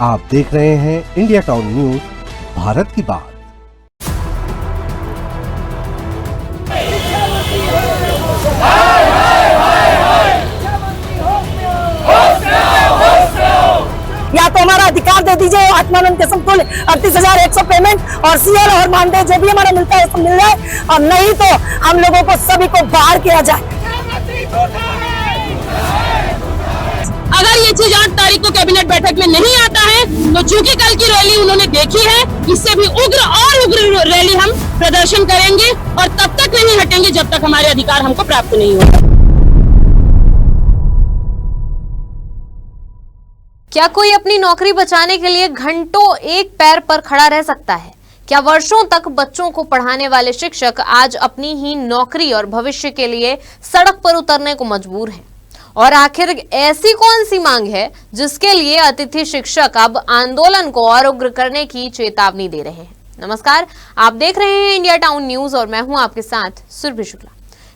आप देख रहे हैं इंडिया टाउन न्यूज, भारत की बात। या तो हमारा अधिकार दे दीजिए, आत्मानंद के समतुल्य 38,100 पेमेंट और सीएल और मानदेय जो भी हमारा मिलता है सब मिल जाए, और नहीं तो हम लोगों को सभी को बाहर किया जाए। अगर ये चीज 8 तारीख को कैबिनेट बैठक में नहीं आता है तो चूंकि कल की रैली उन्होंने देखी है, इससे भी उग्र रैली हम प्रदर्शन करेंगे और तब तक नहीं हटेंगे जब तक हमारे अधिकार हमको प्राप्त नहीं होगा। क्या कोई अपनी नौकरी बचाने के लिए घंटों एक पैर पर खड़ा रह सकता है? क्या वर्षों तक बच्चों को पढ़ाने वाले शिक्षक आज अपनी ही नौकरी और भविष्य के लिए सड़क पर उतरने को मजबूर हैं? और आखिर ऐसी कौन सी मांग है जिसके लिए अतिथि शिक्षक अब आंदोलन को और उग्र करने की चेतावनी दे रहे हैं? नमस्कार, आप देख रहे हैं इंडिया टाउन न्यूज और मैं हूं आपके साथ सुरभि शुक्ला।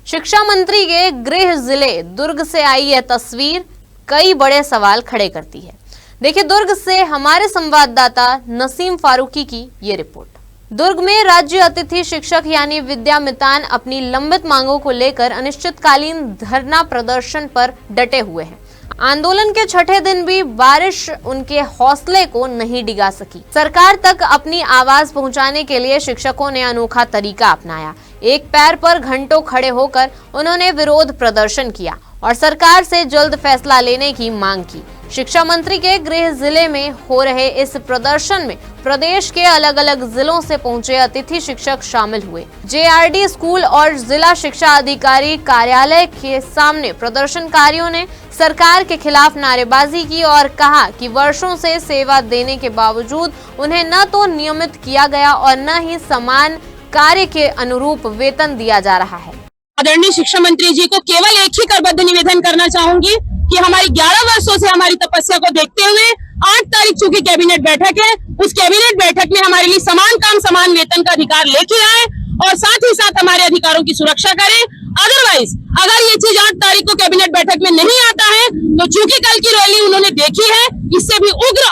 शिक्षा मंत्री के गृह जिले दुर्ग से आई यह तस्वीर कई बड़े सवाल खड़े करती है। देखिए, दुर्ग से हमारे संवाददाता नसीम फारूकी की ये रिपोर्ट। दुर्ग में राज्य अतिथि शिक्षक यानी विद्या मितान अपनी लंबित मांगों को लेकर अनिश्चितकालीन धरना प्रदर्शन पर डटे हुए हैं। आंदोलन के छठे दिन भी बारिश उनके हौसले को नहीं डिगा सकी। सरकार तक अपनी आवाज पहुंचाने के लिए शिक्षकों ने अनोखा तरीका अपनाया। एक पैर पर घंटों खड़े होकर उन्होंने विरोध प्रदर्शन किया और सरकार से जल्द फैसला लेने की मांग की। शिक्षा मंत्री के गृह जिले में हो रहे इस प्रदर्शन में प्रदेश के अलग अलग जिलों से पहुंचे अतिथि शिक्षक शामिल हुए। जेआरडी स्कूल और जिला शिक्षा अधिकारी कार्यालय के सामने प्रदर्शनकारियों ने सरकार के खिलाफ नारेबाजी की और कहा कि वर्षों से सेवा देने के बावजूद उन्हें न तो नियमित किया गया और न ही समान कार्य के अनुरूप वेतन दिया जा रहा है। आदरणीय शिक्षा मंत्री जी को केवल एक ही करबद्ध निवेदन करना चाहूंगी कि हमारी 11 वर्षों से हमारी तपस्या को देखते हुए 8 तारीख चूंकि कैबिनेट बैठक है, उस कैबिनेट बैठक में हमारे लिए समान काम समान वेतन का अधिकार लेके आए और साथ ही साथ हमारे अधिकारों की सुरक्षा करें। अदरवाइज अगर ये चीज 8 तारीख को कैबिनेट बैठक में नहीं आता है तो चूंकि कल की रैली उन्होंने देखी है, इससे भी उग्र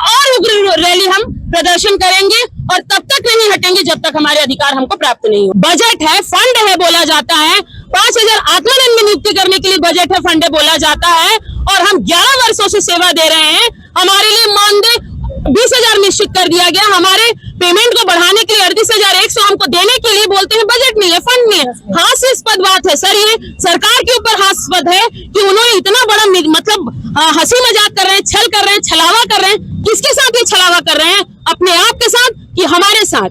रैली हम प्रदर्शन करेंगे और तब तक नहीं हटेंगे जब तक हमारे अधिकार हमको प्राप्त नहीं हो। बजट है, फंड है बोला जाता है, 5,000 आत्मानंद में नियुक्ति करने के लिए बजट है, फंड है बोला जाता है और हम 11 वर्षों से सेवा दे रहे हैं। हमारे लिए मानदेय 20,000 निश्चित कर दिया गया। हमारे पेमेंट को बढ़ाने के लिए 38,100 हमको देने के लिए बोलते हैं बजट नहीं है, फंड नहीं है। हास्यास्पद बात है सर, ये सरकार के ऊपर हास्यास्पद है कि उन्होंने इतना बड़ा मतलब हंसी मजाक कर रहे हैं, छल कर रहे हैं, छलावा कर रहे हैं। किसके साथ ये छलावा कर रहे हैं? अपने आप के साथ कि हमारे साथ?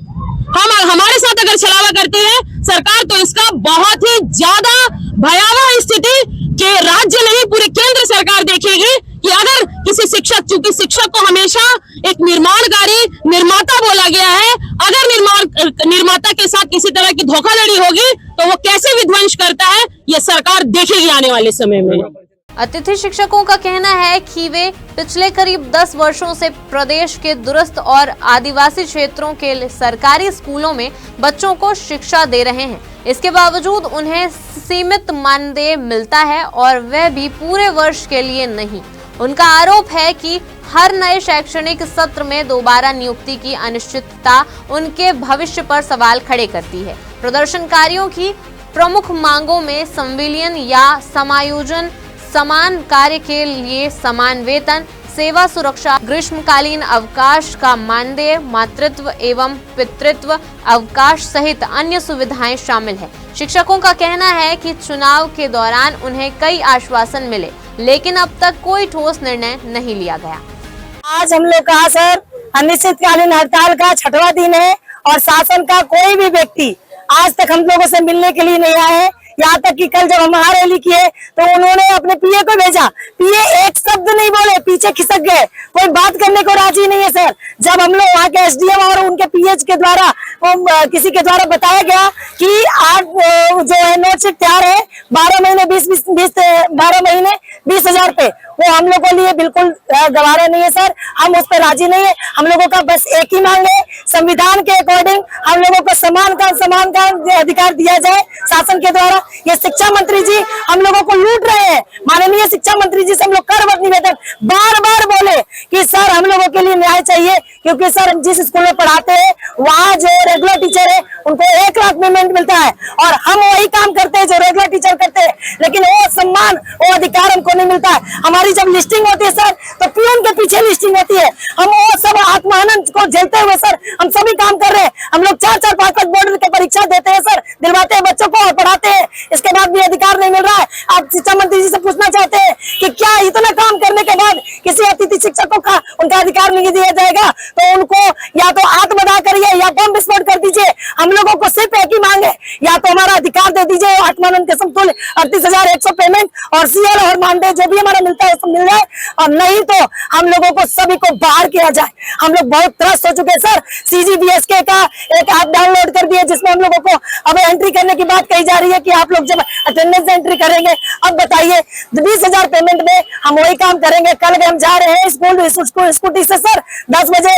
हम हमारे साथ अगर छलावा करते हैं सरकार तो इसका बहुत ही ज्यादा भयावह स्थिति के राज्य नहीं पूरे केंद्र सरकार देखेगी कि अगर किसी शिक्षक, चूंकि शिक्षक को हमेशा एक निर्माणकारी निर्माता बोला गया है, अगर निर्माता के साथ किसी तरह की धोखाधड़ी होगी तो वो कैसे विध्वंस करता है ये सरकार देखेगी आने वाले समय में। अतिथि शिक्षकों का कहना है कि वे पिछले करीब 10 वर्षों से प्रदेश के दूरस्थ और आदिवासी क्षेत्रों के सरकारी स्कूलों में बच्चों को शिक्षा दे रहे हैं। इसके बावजूद उन्हें सीमित मानदेय मिलता है और वह भी पूरे वर्ष के लिए नहीं। उनका आरोप है कि हर नए शैक्षणिक सत्र में दोबारा नियुक्ति की अनिश्चितता उनके भविष्य पर सवाल खड़े करती है। प्रदर्शनकारियों की प्रमुख मांगों में संविलियन या समायोजन, समान कार्य के लिए समान वेतन, सेवा सुरक्षा, ग्रीष्मकालीन अवकाश का मानदेय, मातृत्व एवं पितृत्व अवकाश सहित अन्य सुविधाएं शामिल है। शिक्षकों का कहना है कि चुनाव के दौरान उन्हें कई आश्वासन मिले, लेकिन अब तक कोई ठोस निर्णय नहीं लिया गया। आज हम लोग का सर अनिश्चितकालीन हड़ताल का 6वां दिन है और शासन का कोई भी व्यक्ति आज तक हम लोगों से मिलने के लिए नहीं आया है। यहाँ तक कि कल जब हम रैली किए तो उन्होंने अपने पीए को भेजा, पीए एक शब्द नहीं बोले, पीछे खिसक गए, कोई बात करने को राजी नहीं है सर। जब हम लोग वहाँ के एसडीएम और उनके पीएच के द्वारा किसी के द्वारा बताया गया कि आज जो है नोटशीट तैयार है 12 महीने 20,000 पे, वो हम लोगों के लिए बिल्कुल गवारा नहीं है सर। हम उस पर राजी नहीं है। हम लोगों का बस एक ही मांग है, संविधान के अकॉर्डिंग हम लोगों को समान का अधिकार दिया जाए शासन के द्वारा। ये शिक्षा मंत्री जी हम लोगों को लूट रहे हैं। माननीय शिक्षा मंत्री जी से हम लोग करबद्ध निवेदन बार बार बोले कि सर हम लोगों के लिए न्याय चाहिए, क्योंकि सर हम जिस स्कूल में पढ़ाते हैं वहाँ जो रेगुलर टीचर है उनको 1 लाख पेमेंट मिलता है और हम वही काम करते हैं जो रेगुलर टीचर करते हैं, लेकिन वो सम्मान वो अधिकार हमको नहीं मिलता है। हमारी जब लिस्टिंग होती है सर तो पीएन के पीछे लिस्टिंग होती है, हम वो सब आत्महनन को झेलते हुए सर हम सभी काम कर रहे हैं। हम लोग 4-4, 5-5 बोर्ड की परीक्षा देते हैं सर, दिलवाते हैं बच्चों को और पढ़ाते हैं, इसके बाद भी अधिकार नहीं मिल रहा है। आप शिक्षा मंत्री जी से पूछना चाहते हैं कि क्या इतना काम करने के बाद किसी अतिथि शिक्षकों का उनका अधिकार नहीं दिया जाएगा? तो उनको या तो आत्मदाह करिए या बम विस्फोट कर दीजिए। हम लोगों को सिर्फ एक ही मांग है, या तो हमारा अधिकार दे दीजिए आत्मानंद के समतुल्य 38,100 पेमेंट और सीएल और मानदेय जो भी हमारा मिलता है सब मिल जाए, और नहीं तो हम लोगों को सभी को बाहर किया जाए। हम लोग बहुत त्रस्त हो चुके हैं सर। CGBSK का एक ऐप डाउनलोड कर दिए जिसमें हम लोगों को अब एंट्री करने की बात कही जा रही है कि आप लोग जब अटेंडेंस एंट्री करेंगे, अब बताइए 20,000 पेमेंट में हम वही काम करेंगे। कल हम जा रहे हैं स्कूटी से सर 10 बजे,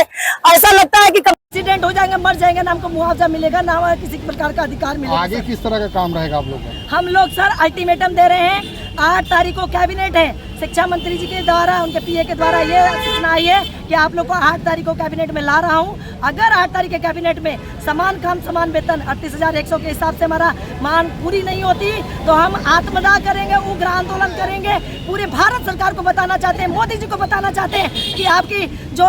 ऐसा लगता है कि एक्सीडेंट हो जाएंगे, मर जाएंगे ना हमको मुआवजा मिलेगा ना हमारा किसी प्रकार का अधिकार मिलेगा। आगे किस तरह का काम रहेगा आप लोगों का? हम लोग सर अल्टीमेटम दे रहे हैं। 8 तारीख को कैबिनेट है, शिक्षा मंत्री जी के द्वारा उनके PA के द्वारा ये सूचना आई है कि आप लोग को 8 तारीख को कैबिनेट में ला रहा हूँ। अगर 8 तारीख के कैबिनेट में समान काम समान वेतन 38,100 के हिसाब से हमारा मांग पूरी नहीं होती तो हम आत्मदाह करेंगे, उग्र आंदोलन करेंगे। पूरे भारत सरकार को बताना चाहते हैं, मोदी जी को बताना चाहते हैं कि आपकी जो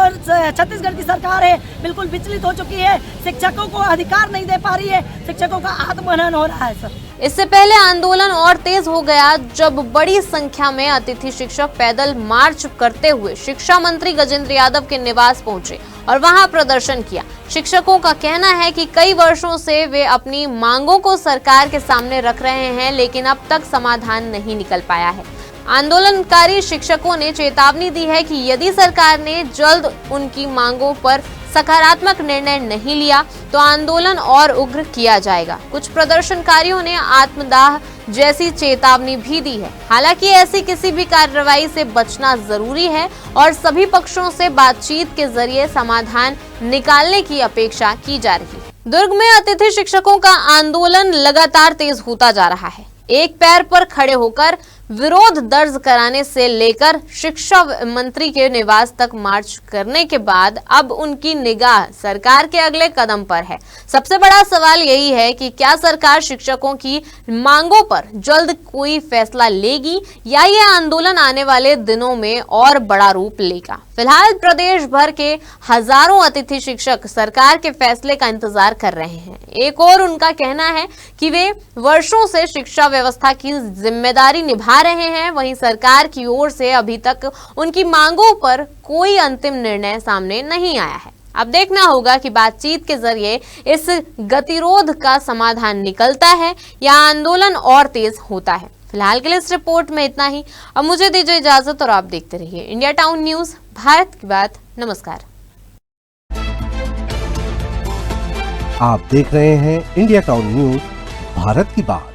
छत्तीसगढ़ की सरकार है बिल्कुल विचलित हो चुकी है, शिक्षकों को अधिकार नहीं दे पा रही है, शिक्षकों का आत्महनन हो रहा है सर। इससे पहले आंदोलन और तेज हो गया जब बड़ी संख्या में अतिथि शिक्षक पैदल मार्च करते हुए शिक्षा मंत्री गजेंद्र यादव के निवास पहुंचे और वहां प्रदर्शन किया। शिक्षकों का कहना है कि कई वर्षों से वे अपनी मांगों को सरकार के सामने रख रहे हैं, लेकिन अब तक समाधान नहीं निकल पाया है। आंदोलनकारी शिक्षकों ने चेतावनी दी है कि यदि सरकार ने जल्द उनकी मांगों पर सकारात्मक निर्णय नहीं लिया तो आंदोलन और उग्र किया जाएगा। कुछ प्रदर्शनकारियों ने आत्मदाह जैसी चेतावनी भी दी है। हालांकि ऐसी किसी भी कार्रवाई से बचना जरूरी है और सभी पक्षों से बातचीत के जरिए समाधान निकालने की अपेक्षा की जा रही है। दुर्ग में अतिथि शिक्षकों का आंदोलन लगातार तेज होता जा रहा है। एक पैर पर खड़े होकर विरोध दर्ज कराने से लेकर शिक्षा मंत्री के निवास तक मार्च करने के बाद अब उनकी निगाह सरकार के अगले कदम पर है। सबसे बड़ा सवाल यही है कि क्या सरकार शिक्षकों की मांगों पर जल्द कोई फैसला लेगी या ये आंदोलन आने वाले दिनों में और बड़ा रूप लेगा। फिलहाल प्रदेश भर के हजारों अतिथि शिक्षक सरकार के फैसले का इंतजार कर रहे हैं। एक और उनका कहना है कि वे वर्षों से शिक्षा व्यवस्था की जिम्मेदारी निभा रहे हैं, वहीं सरकार की ओर से अभी तक उनकी मांगों पर कोई अंतिम निर्णय सामने नहीं आया है। अब देखना होगा कि बातचीत के जरिए इस गतिरोध का समाधान निकलता है या आंदोलन और तेज होता है। फिलहाल के लिए इस रिपोर्ट में इतना ही। अब मुझे दीजिए इजाजत और आप देखते रहिए इंडिया टाउन न्यूज, भारत की बात। नमस्कार। आप देख रहे हैं इंडिया टाउन न्यूज, भारत की बात।